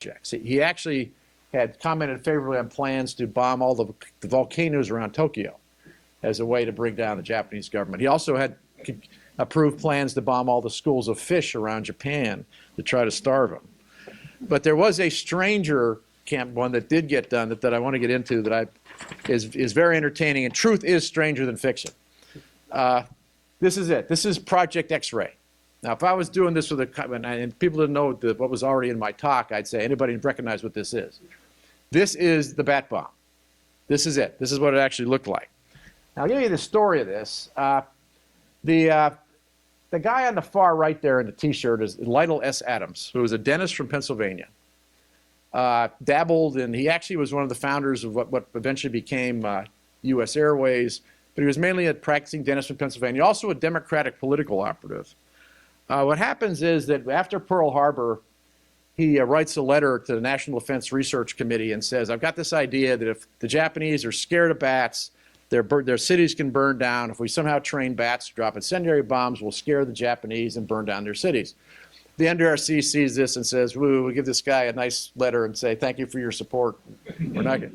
projects. He actually had commented favorably on plans to bomb all the volcanoes around Tokyo as a way to bring down the Japanese government. He also had approved plans to bomb all the schools of fish around Japan to try to starve them. But there was a stranger one that did get done that I want to get into that is very entertaining, and truth is stranger than fiction. This is it. This is Project X-Ray. Now, if I was doing this with and people didn't know what was already in my talk, I'd say, anybody recognize what this is? This is the bat bomb. This is it. This is what it actually looked like. Now, I'll give you the story of this. The guy on the far right there in the T-shirt is Lytle S. Adams, who was a dentist from Pennsylvania. Dabbled, and he actually was one of the founders of what eventually became U.S. Airways, but he was mainly a practicing dentist from Pennsylvania, also a Democratic political operative. What happens is that after Pearl Harbor, he writes a letter to the National Defense Research Committee and says, I've got this idea that if the Japanese are scared of bats, their cities can burn down. If we somehow train bats to drop incendiary bombs, we'll scare the Japanese and burn down their cities. The NDRC sees this and says, we'll give this guy a nice letter and say, thank you for your support. We're not gonna.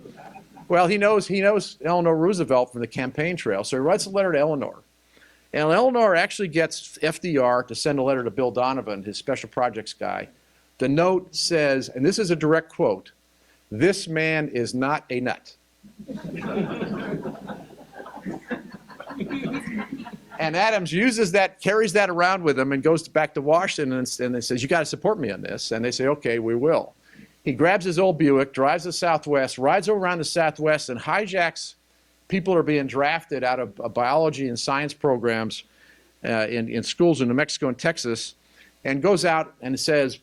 Well, he knows Eleanor Roosevelt from the campaign trail, so he writes a letter to Eleanor. And Eleanor actually gets FDR to send a letter to Bill Donovan, his special projects guy. The note says, and this is a direct quote, "This man is not a nut." And Adams uses that, carries that around with him and goes back to Washington and says, you got to support me on this. And they say, okay, we will. He grabs his old Buick, drives to the Southwest, rides around the Southwest and hijacks people who are being drafted out of biology and science programs in schools in New Mexico and Texas, and goes out and says,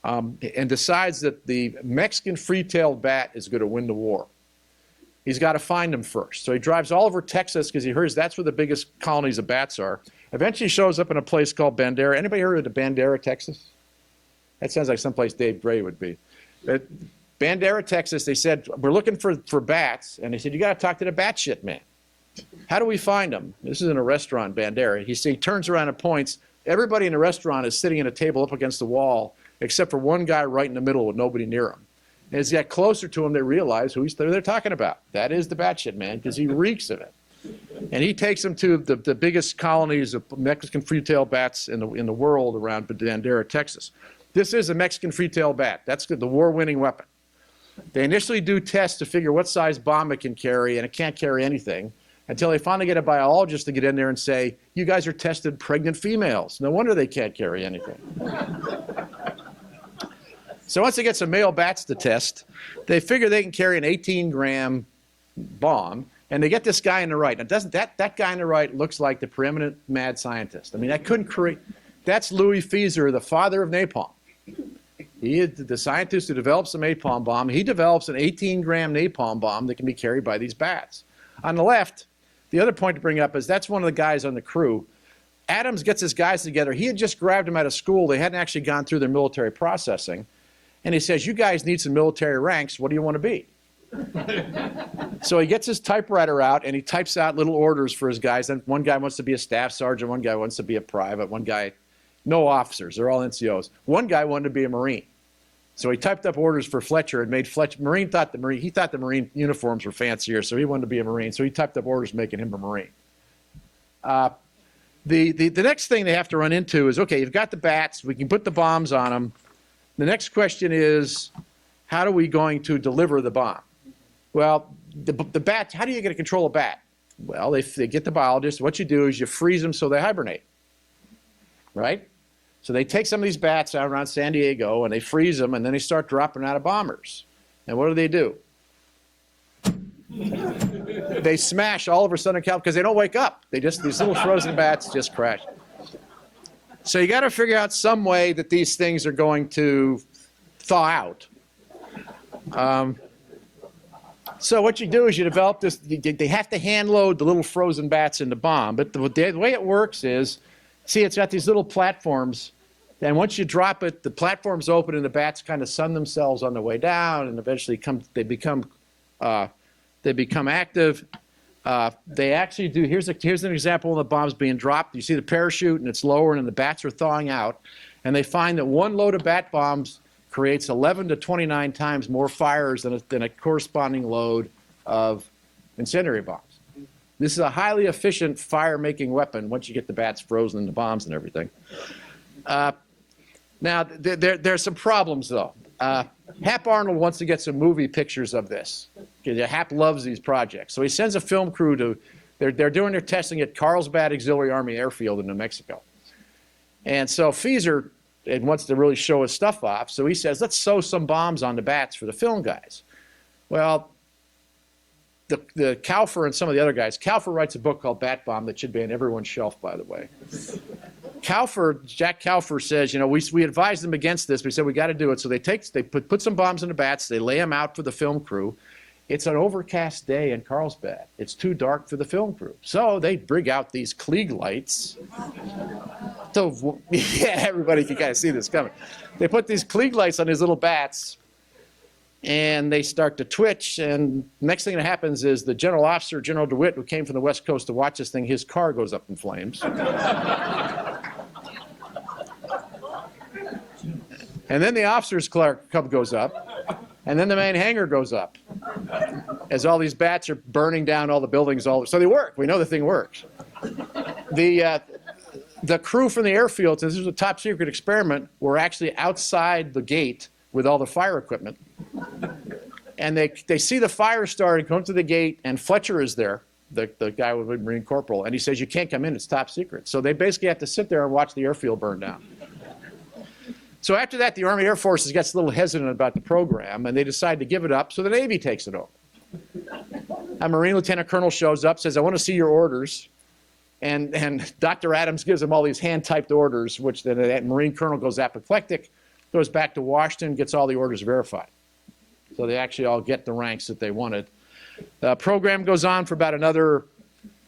and decides that the Mexican free-tailed bat is going to win the war. He's got to find them first. So he drives all over Texas because he hears that's where the biggest colonies of bats are. Eventually shows up in a place called Bandera. Anybody heard of the Bandera, Texas? That sounds like someplace Dave Gray would be. Bandera, Texas, they said, we're looking for bats. And they said, you got to talk to the bat shit man. How do we find them? This is in a restaurant, Bandera. He turns around and points. Everybody in the restaurant is sitting at a table up against the wall, except for one guy right in the middle with nobody near him. And as they get closer to him, they realize who they're talking about. That is the batshit man, because he reeks of it. And he takes them to the biggest colonies of Mexican free-tailed bats in the world around Bandera, Texas. This is a Mexican free-tailed bat. That's the war-winning weapon. They initially do tests to figure what size bomb it can carry, and it can't carry anything, until they finally get a biologist to get in there and say, you guys are tested pregnant females. No wonder they can't carry anything. So once they get some male bats to test, they figure they can carry an 18-gram bomb, and they get this guy on the right. Now, doesn't that guy on the right looks like the preeminent mad scientist? I mean, that's Louis Fieser, the father of napalm. He is the scientist who develops the napalm bomb. He develops an 18-gram napalm bomb that can be carried by these bats. On the left, the other point to bring up is that's one of the guys on the crew. Adams gets his guys together. He had just grabbed them out of school. They hadn't actually gone through their military processing. And he says, you guys need some military ranks. What do you want to be? So he gets his typewriter out and he types out little orders for his guys. And one guy wants to be a staff sergeant. One guy wants to be a private. One guy, no officers. They're all NCOs. One guy wanted to be a Marine. So he typed up orders for Fletcher and made Fletcher, he thought the Marine uniforms were fancier, so he wanted to be a Marine. So he typed up orders making him a Marine. The next thing they have to run into is, okay, you've got the bats. We can put the bombs on them. The next question is, how are we going to deliver the bomb? Well, the bats, how do you get to control a bat? Well, they get the biologist. What you do is you freeze them so they hibernate, right? So they take some of these bats out around San Diego and they freeze them and then they start dropping out of bombers. And what do? They smash all over Southern California because they don't wake up. These little frozen bats just crash. So you got to figure out some way that these things are going to thaw out. So what you do is you develop this. They have to hand load the little frozen bats in the bomb. But the way it works is, see, it's got these little platforms. And once you drop it, the platforms open and the bats kind of sun themselves on the way down, and eventually they become active. They actually do. Here's an example of the bombs being dropped. You see the parachute and it's lowering and the bats are thawing out. And they find that one load of bat bombs creates 11 to 29 times more fires than a corresponding load of incendiary bombs. This is a highly efficient fire-making weapon once you get the bats frozen and the bombs and everything. Now, there's some problems, though. Hap Arnold wants to get some movie pictures of this. Hap loves these projects. So he sends a film crew to, they're doing their testing at Carlsbad Auxiliary Army Airfield in New Mexico. And so Feeser wants to really show his stuff off, so he says, let's sew some bombs on the bats for the film guys. Well, the Kaufer and some of the other guys, Kaufer writes a book called Bat Bomb that should be on everyone's shelf, by the way. Jack Kaufer says, you know, we advised them against this. We said we got to do it. So they put some bombs in the bats. They lay them out for the film crew. It's an overcast day in Carlsbad. It's too dark for the film crew. So they bring out these Klieg lights. So, yeah, everybody can kind of see this coming. They put these Klieg lights on these little bats, and they start to twitch. And next thing that happens is the general officer, General DeWitt, who came from the West Coast to watch this thing, his car goes up in flames. And then the officer's club goes up, and then the main hangar goes up, as all these bats are burning down all the buildings. So they work. We know the thing works. The crew from the airfield, since this was a top secret experiment, were actually outside the gate with all the fire equipment. And they see the fire starting, come to the gate, and Fletcher is there, the guy with the Marine Corporal, and he says, you can't come in, it's top secret. So they basically have to sit there and watch the airfield burn down. So after that, the Army Air Forces gets a little hesitant about the program, and they decide to give it up, so the Navy takes it over. A Marine Lieutenant Colonel shows up, says, I want to see your orders. And Dr. Adams gives him all these hand-typed orders, which then the Marine Colonel goes apoplectic, goes back to Washington, gets all the orders verified. So they actually all get the ranks that they wanted. The program goes on for about another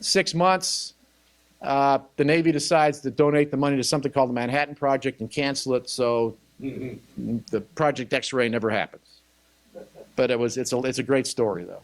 6 months. The Navy decides to donate the money to something called the Manhattan Project and cancel it, so the Project X-ray never happens. But it's a great story, though.